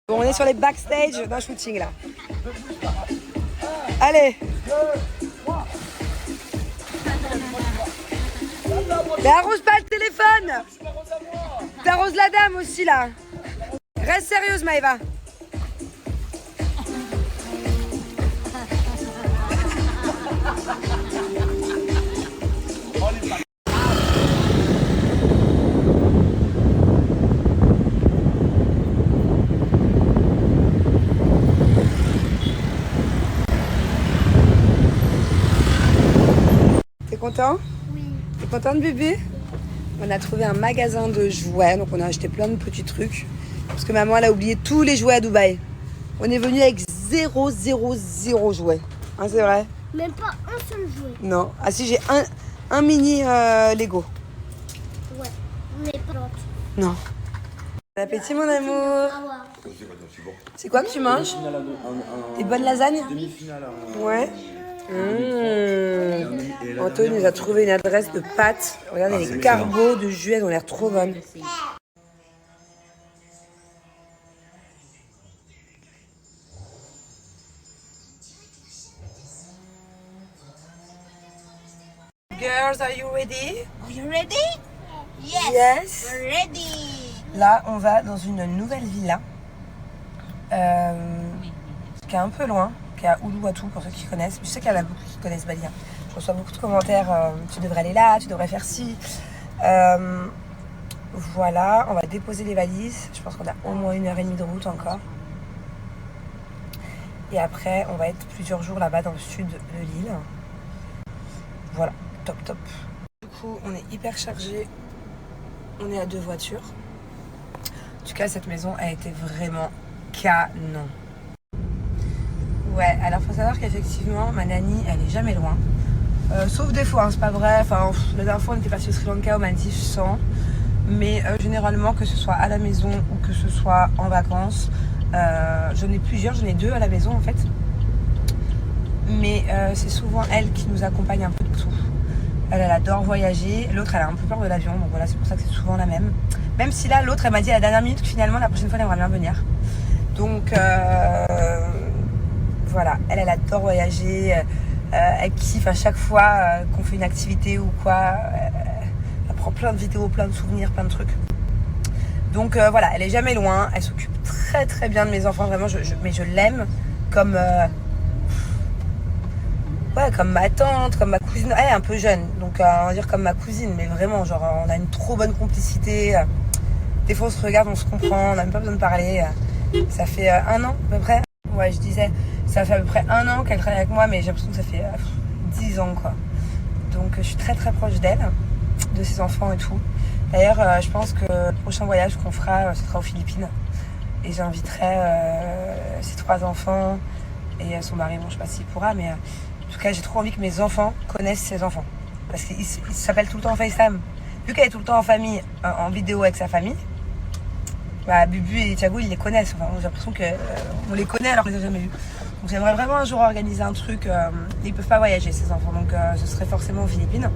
Bon, on est sur les backstage d'un shooting là. Allez. Mais arrose pas le téléphone. T'arroses la dame aussi là. Reste sérieuse Maëva. T'es content? Oui. T'es contente, bébé? On a trouvé un magasin de jouets, donc on a acheté plein de petits trucs. Parce que maman, elle a oublié tous les jouets à Dubaï. On est venu avec 0 jouets. Hein, c'est vrai? Même pas un seul jouet. Non. Ah si, j'ai un mini Lego. Ouais, mais pas l'autre. Non. Bon appétit, mon amour. C'est quoi que tu manges? Des bonnes lasagnes? Ouais. Anthony nous a trouvé une adresse de pâtes. Regardez, les carbos de jus, elles ont l'air trop bonnes. Girls, are you ready? Are you ready? Yes. Yes. We're ready. Là, on va dans une nouvelle villa. Qui est un peu loin, qui est à Uluwatu pour ceux qui connaissent. Je sais qu'il y en a beaucoup qui connaissent Bali. Hein. Je reçois beaucoup de commentaires. Tu devrais aller là, tu devrais faire ci. Voilà, on va déposer les valises. Je pense qu'on a au moins 1h30 de route encore. Et après, on va être plusieurs jours là-bas dans le sud de l'île. Voilà, top. Du coup, on est hyper chargé. On est à 2 voitures. En tout cas, cette maison a été vraiment canon. Ouais, alors faut savoir qu'effectivement, ma nanny, elle est jamais loin. Sauf des fois, hein, c'est pas vrai. Enfin, la dernière fois, on était parti au Sri Lanka, aux Maldives, sans. Mais généralement, que ce soit à la maison ou que ce soit en vacances, j'en ai plusieurs, j'en ai 2 à la maison en fait. Mais c'est souvent elle qui nous accompagne un peu de tout. Elle adore voyager. L'autre, elle a un peu peur de l'avion. Donc voilà, c'est pour ça que c'est souvent la même. Même si là, l'autre, elle m'a dit à la dernière minute que finalement, la prochaine fois, elle aimerait bien venir. Donc voilà, elle adore voyager. Elle kiffe à chaque fois qu'on fait une activité ou quoi. Elle prend plein de vidéos, plein de souvenirs, plein de trucs. Donc voilà, elle est jamais loin. Elle s'occupe très bien de mes enfants. Vraiment, mais je l'aime comme... ouais, comme ma tante, comme ma cousine. Elle est un peu jeune, donc on va dire comme ma cousine, mais vraiment, genre, on a une trop bonne complicité. Des fois, on se regarde, on se comprend, on n'a même pas besoin de parler. Ça fait 1 an, à peu près. Ouais, je disais, ça fait à peu près 1 an qu'elle travaille avec moi, mais j'ai l'impression que ça fait 10 ans, quoi. Donc, je suis très proche d'elle, de ses enfants et tout. D'ailleurs, je pense que le prochain voyage qu'on fera, ce sera aux Philippines. Et j'inviterai ses 3 enfants et son mari. Bon, je sais pas s'il pourra, mais... En tout cas, j'ai trop envie que mes enfants connaissent ses enfants. Parce qu'ils s'appellent tout le temps en FaceTime. Vu qu'elle est tout le temps en famille, en vidéo avec sa famille, bah, Bubu et Thiago, ils les connaissent. Enfin, j'ai l'impression qu'on les connaît alors qu'on les a jamais vus. Donc j'aimerais vraiment un jour organiser un truc. Ils peuvent pas voyager, ces enfants. Donc ce serait forcément aux Philippines.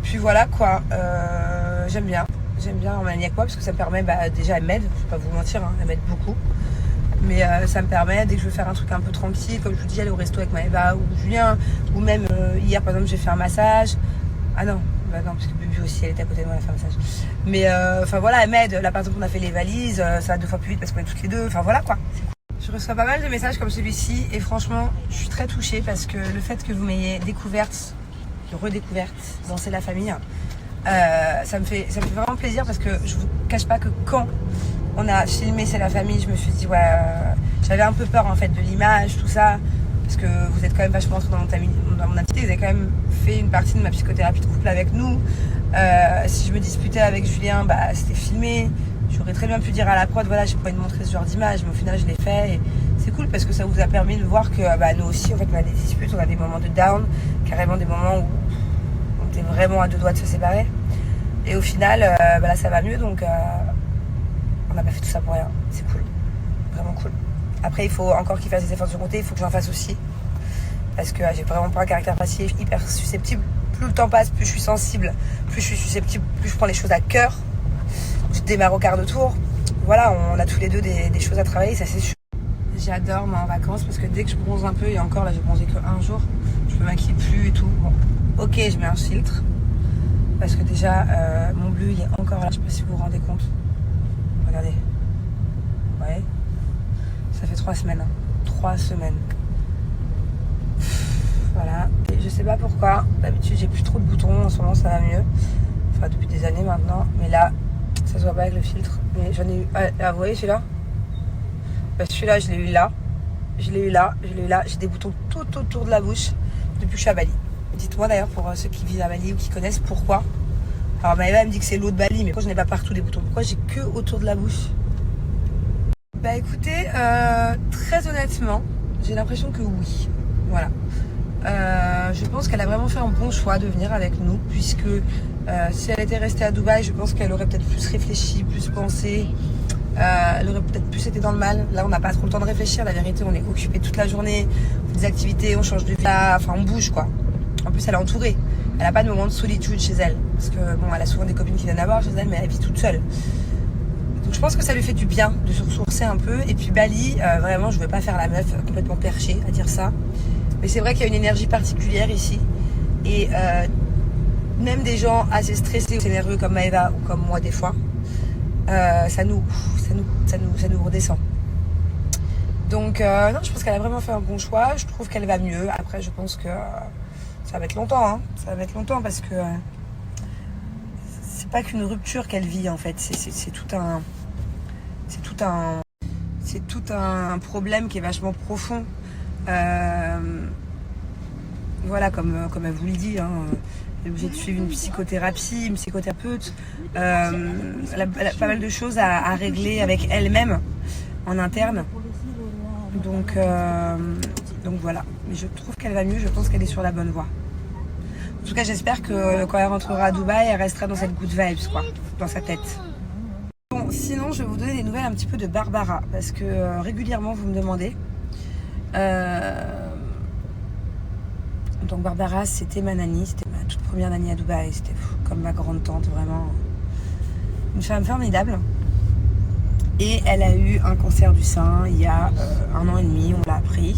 Puis voilà quoi. J'aime bien emmener avec moi parce que ça me permet, déjà, elle m'aide. Je vais pas vous mentir, hein, elle m'aide beaucoup. Mais ça me permet, dès que je veux faire un truc un peu tranquille, comme je vous dis, aller au resto avec Maëva ou Julien, ou même hier par exemple j'ai fait un massage. Ah non, parce que Bubu aussi elle était à côté de moi, elle a fait un massage. Mais enfin voilà, elle m'aide. Là par exemple on a fait les valises, ça va 2 fois plus vite parce qu'on est toutes les 2, enfin voilà quoi. Je reçois pas mal de messages comme celui-ci et franchement je suis très touchée parce que le fait que vous m'ayez redécouverte dans C'est la famille, ça me fait vraiment plaisir parce que je vous cache pas que quand on a filmé C'est la famille, je me suis dit ouais, j'avais un peu peur en fait de l'image, tout ça, parce que vous êtes quand même vachement entrés dans mon intimité, vous avez quand même fait une partie de ma psychothérapie de couple avec nous. Si je me disputais avec Julien, c'était filmé. J'aurais très bien pu dire à la prod, voilà, j'ai pas envie de montrer ce genre d'image, mais au final je l'ai fait et c'est cool parce que ça vous a permis de voir que nous aussi en fait on a des disputes, on a des moments de down, carrément des moments où on était vraiment à 2 doigts de se séparer. Et au final, là ça va mieux, donc on n'a pas fait tout ça pour rien. C'est cool, vraiment cool. Après, il faut encore qu'il fasse des efforts de son côté, il faut que j'en fasse aussi. Parce que j'ai vraiment pas un caractère facile, hyper susceptible. Plus le temps passe, plus je suis sensible, plus je suis susceptible, plus je prends les choses à cœur. Je démarre au quart de tour. voilà, on a tous les deux des choses à travailler, ça c'est sûr. J'adore moi en vacances parce que dès que je bronze un peu, et encore là j'ai bronzé que un jour, je me maquille plus et tout. Bon, ok, je mets un filtre parce que déjà mon bleu il est encore là, je sais pas si vous vous rendez compte. Regardez. Ouais. Ça fait 3 semaines. 3 semaines. Voilà. Et je sais pas pourquoi. D'habitude j'ai plus trop de boutons, en ce moment ça va mieux. Enfin depuis des années maintenant. Mais là, ça se voit pas avec le filtre. Mais j'en ai eu. Ah, vous voyez celui-là? Bah, celui-là je l'ai eu là. Je l'ai eu là. J'ai des boutons tout autour de la bouche depuis que je suis à Bali. Dites-moi d'ailleurs pour ceux qui vivent à Bali ou qui connaissent pourquoi. Alors Maëva elle me dit que c'est l'eau de Bali, mais pourquoi je n'ai pas partout des boutons? Pourquoi j'ai que autour de la bouche? Bah écoutez, très honnêtement, j'ai l'impression que oui. Voilà. Je pense qu'elle a vraiment fait un bon choix de venir avec nous, puisque si elle était restée à Dubaï, je pense qu'elle aurait peut-être plus réfléchi, plus pensé. Elle aurait peut-être plus été dans le mal. Là, on n'a pas trop le temps de réfléchir. La vérité, on est occupé toute la journée. On fait des activités, on change de vie. Enfin, on bouge, quoi. En plus, elle est entourée. Elle n'a pas de moment de solitude chez elle. Parce que, bon, elle a souvent des copines qui viennent la voir chez elle, mais elle vit toute seule. Donc, je pense que ça lui fait du bien de se ressourcer un peu. Et puis, Bali, vraiment, je ne veux pas faire la meuf complètement perchée à dire ça. Mais c'est vrai qu'il y a une énergie particulière ici. Et même des gens assez stressés ou nerveux comme Maëva ou comme moi, des fois, ça nous redescend. Donc non, je pense qu'elle a vraiment fait un bon choix. Je trouve qu'elle va mieux. Après, je pense que ça va mettre longtemps, hein. Ça va mettre longtemps parce que c'est pas qu'une rupture qu'elle vit en fait. C'est tout un problème qui est vachement profond. Voilà, comme elle vous le dit, hein. Elle est obligée de suivre une psychothérapie, une psychothérapeute. Elle a pas mal de choses à régler avec elle-même en interne. Donc voilà. Mais je trouve qu'elle va mieux, je pense qu'elle est sur la bonne voie. En tout cas, j'espère que quand elle rentrera à Dubaï, elle restera dans cette good vibes, quoi, dans sa tête. Bon, sinon, je vais vous donner des nouvelles un petit peu de Barbara, parce que régulièrement, vous me demandez. Donc Barbara, c'était ma nanny, c'était ma toute première nanny à Dubaï, c'était comme ma grande tante, vraiment une femme formidable. Et elle a eu un cancer du sein il y a 1 an et demi, on l'a appris.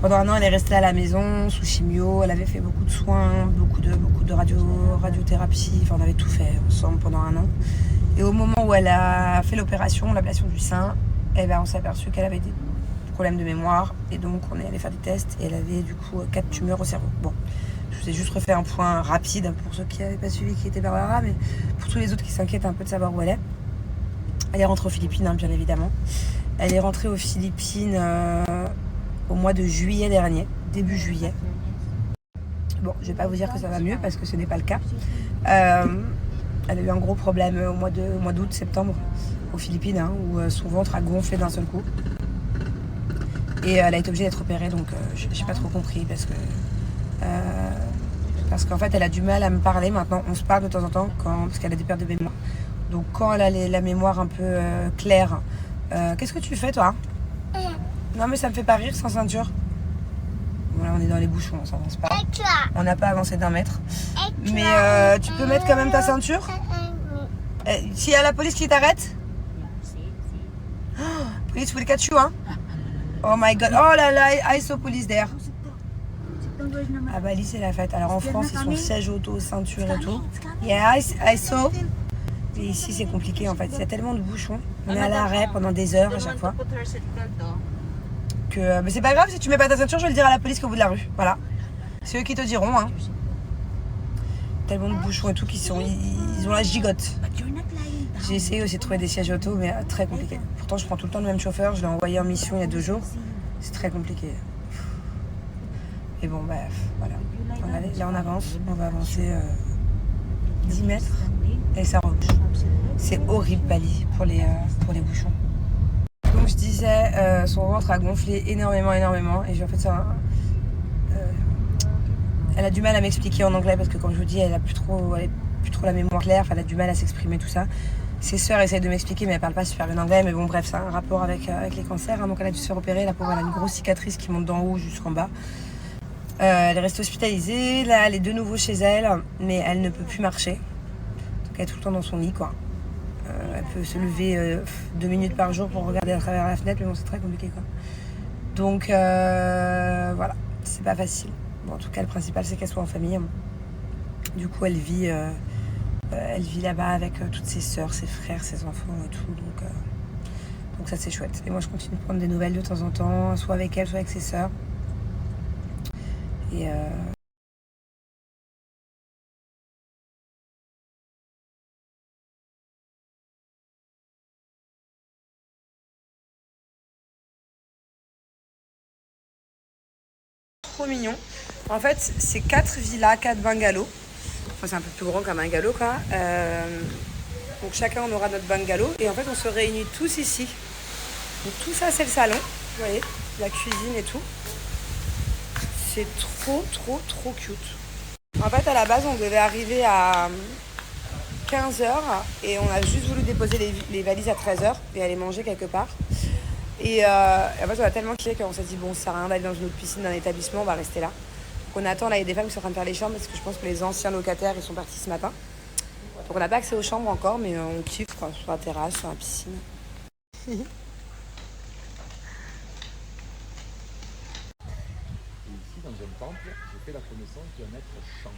Pendant 1 an, elle est restée à la maison sous chimio, elle avait fait beaucoup de soins, beaucoup de radiothérapie, enfin on avait tout fait ensemble pendant 1 an. Et au moment où elle a fait l'opération, l'ablation du sein, eh ben, on s'est aperçu qu'elle avait des problèmes de mémoire et donc on est allé faire des tests et elle avait du coup 4 tumeurs au cerveau. Bon, je vous ai juste refait un point rapide pour ceux qui n'avaient pas suivi qui était Barbara, mais pour tous les autres qui s'inquiètent un peu de savoir où elle est. Elle est rentrée aux Philippines, hein, bien évidemment. Elle est rentrée aux Philippines au mois de juillet dernier, début juillet. Bon, je vais pas vous dire que ça va mieux parce que ce n'est pas le cas. Elle a eu un gros problème au mois d'août, septembre aux Philippines, hein, où son ventre a gonflé d'un seul coup. Et elle a été obligée d'être opérée, donc j'ai pas trop compris parce qu'en fait elle a du mal à me parler maintenant. On se parle de temps en temps parce qu'elle a des pertes de mémoire. Donc quand elle a la mémoire un peu claire, qu'est-ce que tu fais toi? Non mais ça me fait pas rire sans ceinture. Voilà, on est dans les bouchons, on s'avance pas. On n'a pas avancé d'1 mètre. Mais tu peux mettre quand même ta ceinture? S'il y a la police qui t'arrête? Police will catch you, hein? Oh my god, oh là là, I saw police there. À Bali, c'est la fête. Alors en France, ils sont siège auto, ceinture et tout. Yeah, I saw. Et ici, c'est compliqué en fait. Il y a tellement de bouchons. On est à l'arrêt pendant des heures à chaque fois. Mais c'est pas grave, si tu mets pas ta ceinture, je vais le dire à la police au bout de la rue. Voilà. C'est eux qui te diront, hein. Tellement de bouchons et tout ils ont la gigote. J'ai essayé aussi de trouver des sièges auto, mais très compliqué. Pourtant, je prends tout le temps le même chauffeur. Je l'ai envoyé en mission il y a 2 jours. C'est très compliqué. Et bon, bref, voilà. Là, on avance. On va avancer 10 mètres et ça rebouche. C'est horrible, Bali, pour les bouchons. Donc, je disais, son ventre a gonflé énormément. Et j'ai en fait ça. Elle a du mal à m'expliquer en anglais parce que, comme je vous dis, elle a plus trop la mémoire claire. Enfin, elle a du mal à s'exprimer, tout ça. Ses sœurs essayent de m'expliquer, mais elle parle pas super bien anglais. Mais bon, bref, ça a un rapport avec les cancers. Hein, donc, elle a dû se faire opérer. La pauvre, elle a une grosse cicatrice qui monte d'en haut jusqu'en bas. Elle est restée hospitalisée. Là, elle est de nouveau chez elle, mais elle ne peut plus marcher. Donc, elle est tout le temps dans son lit, quoi. Elle peut se lever 2 minutes par jour pour regarder à travers la fenêtre, mais bon, c'est très compliqué quoi. Donc voilà, c'est pas facile. Bon, en tout cas, le principal, c'est qu'elle soit en famille. Du coup, elle vit là-bas avec toutes ses sœurs, ses frères, ses enfants et tout. Donc ça, c'est chouette. Et moi, je continue de prendre des nouvelles de temps en temps, soit avec elle, soit avec ses sœurs. Et trop mignon. En fait, c'est 4 villas, 4 bungalows. Enfin, c'est un peu plus grand qu'un bungalow, quoi. Donc chacun on aura notre bungalow. Et en fait, on se réunit tous ici. Donc tout ça, c'est le salon. Vous voyez, la cuisine et tout. C'est trop cute. En fait, à la base, on devait arriver à 15h et on a juste voulu déposer les valises à 13h et aller manger quelque part. Et en fait, on a tellement kiffé qu'on s'est dit, bon, ça sert à rien d'aller dans une autre piscine d'un établissement, on va rester là. Donc on attend, là, il y a des femmes qui sont en train de faire les chambres parce que je pense que les anciens locataires, ils sont partis ce matin. Donc on n'a pas accès aux chambres encore, mais on kiffe quoi, sur la terrasse, sur la piscine. Ici, dans un temple, j'ai fait la connaissance d'un maître chambre.